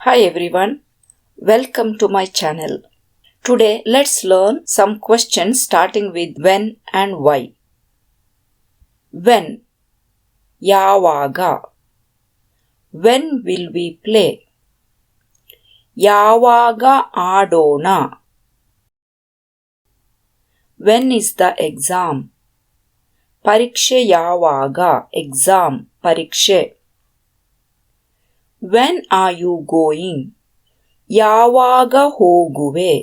Hi everyone, welcome to my channel. Today let's learn some questions starting with when and why. When, yavaga. When will we play? Yavaga adona. When is the exam? Parikshe yavaga, exam, parikshe. When are you going? ಯಾವಾಗ ಹೋಗುವೆ?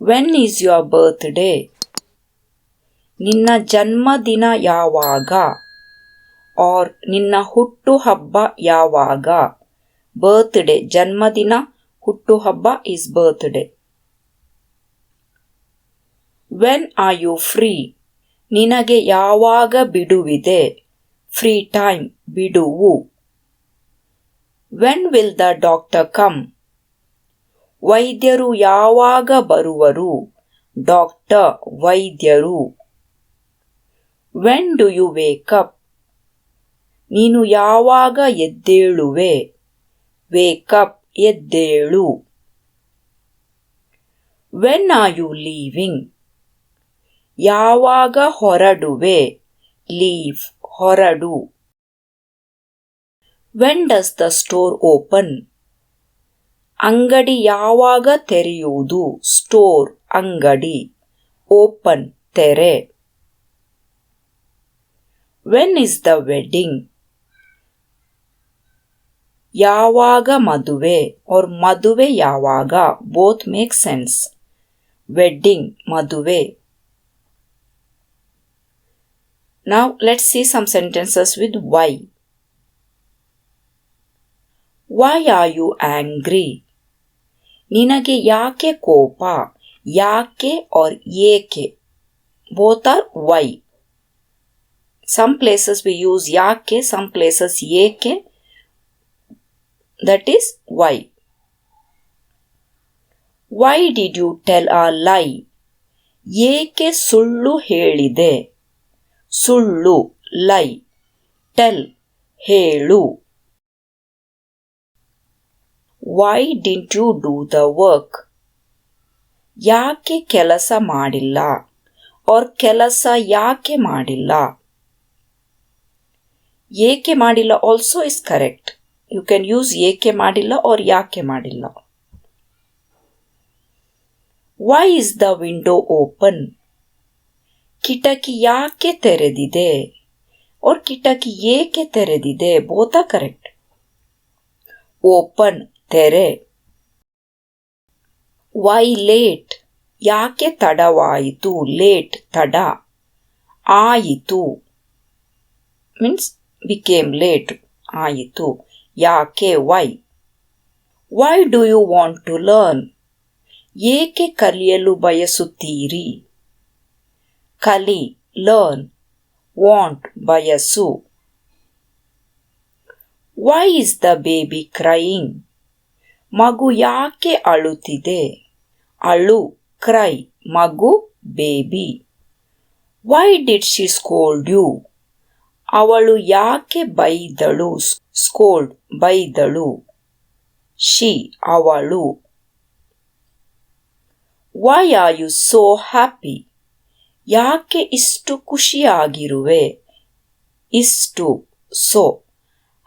When is your birthday? ನಿನ್ನ ಜನ್ಮದಿನ ಯಾವಾಗ? or ನಿನ್ನ ಹುಟ್ಟುಹಬ್ಬ ಯಾವಾಗ? birthday, ಜನ್ಮದಿನ, ಹುಟ್ಟುಹಬ್ಬ is birthday. When are you free? ನಿನಗೆ ಯಾವಾಗ ಬಿಡುವಿದೆ? free time, ಬಿಡುವು. When will the doctor come? ವೈದ್ಯರು ಯಾವಾಗ ಬರುವರು? ಡಾಕ್ಟರ್, ವೈದ್ಯರು. When do you wake up? ನೀನು ಯಾವಾಗ ಎದ್ದೇಳುವೆ? wake up, ಎದ್ದೇಳು. When are you leaving? ಯಾವಾಗ ಹೊರಡುವೆ? leave, ಹೊರಡು. When does the store open? ಅಂಗಡಿ ಯಾವಾಗ ತೆರೆಯುವುದು? ಸ್ಟೋರ್, ಅಂಗಡಿ. ಓಪನ್, ತೆರೆ. When is the wedding? ಯಾವಾಗ ಮದುವೆ or ಮದುವೆ ಯಾವಾಗ? both make sense. wedding, ಮದುವೆ. Now let's see some sentences with why. Why are you angry? ನಿನಗೆ ಯಾಕೆ ಕೋಪ? ಯಾಕೆ or ಏಕೆ? both are why. Some places we use ಯಾಕೆ, some places ಏಕೆ. That is why. Why did you tell a lie? ಏಕೆ ಸುಳ್ಳು ಹೇಳಿದೆ? ಸುಳ್ಳು, lie. tell, ಹೇಳು. Why didn't you do the work? ಯಾಕೆ ಕೆಲಸ ಮಾಡಿಲ್ಲ? or ಕೆಲಸ ಯಾಕೆ ಮಾಡಿಲ್ಲ? ಏಕೆ ಮಾಡಿಲ್ಲ also is correct. You can use ಏಕೆ ಮಾಡಿಲ್ಲ or ಯಾಕೆ ಮಾಡಿಲ್ಲ. Why is the window open? ಕಿಟಕಿ ಯಾಕೆ ತೆರೆದಿದೆ? or ಕಿಟಕಿ ಏಕೆ ತೆರೆದಿದೆ? both are correct. Open, ತೆರೆ. Why late? ಯಾಕೆ ತಡವಾಯಿತು? late, ತಡ. ಆಯಿತು means became late. ಆಯಿತು. ಯಾಕೆ? why. Why do you want to learn? ಏಕೆ ಕಲಿಯಲು ಬಯಸುತ್ತೀರಿ? ಕಲಿ, learn. want, ಬಯಸು. Why is the baby crying? ಮಗು ಯಾಕೆ ಅಳುತ್ತಿದೆ? ಅಳು, cry, ಮಗು, baby. Why did she scold you? ಅವಳು ಯಾಕೆ ಬೈದಳು? scold, ಬೈದಳು. she, ಅವಳು. Why are you so happy? ಯಾಕೆ ಇಷ್ಟು ಖುಷಿಯಾಗಿರುವೆ? ಇಷ್ಟು, so.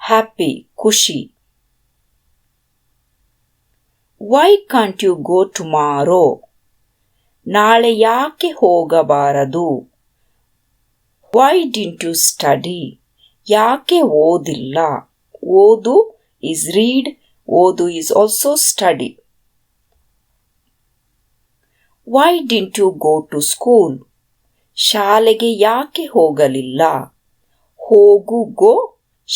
happy, ಖುಷಿ. Why can't you go tomorrow? ನಾಳೆ ಯಾಕೆ ಹೋಗಬಾರದು? Why didn't you study? ಯಾಕೆ ಓದಿಲ್ಲ? ಓದು is read, ಓದು is also study. Why didn't you go to school? ಶಾಲೆಗೆ ಯಾಕೆ ಹೋಗಲಿಲ್ಲ? ಹೋಗು, go,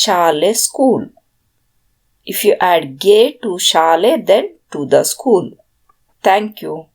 ಶಾಲೆ, school. If you add ಗೆ to ಶಾಲೆ, then to the school. Thank you.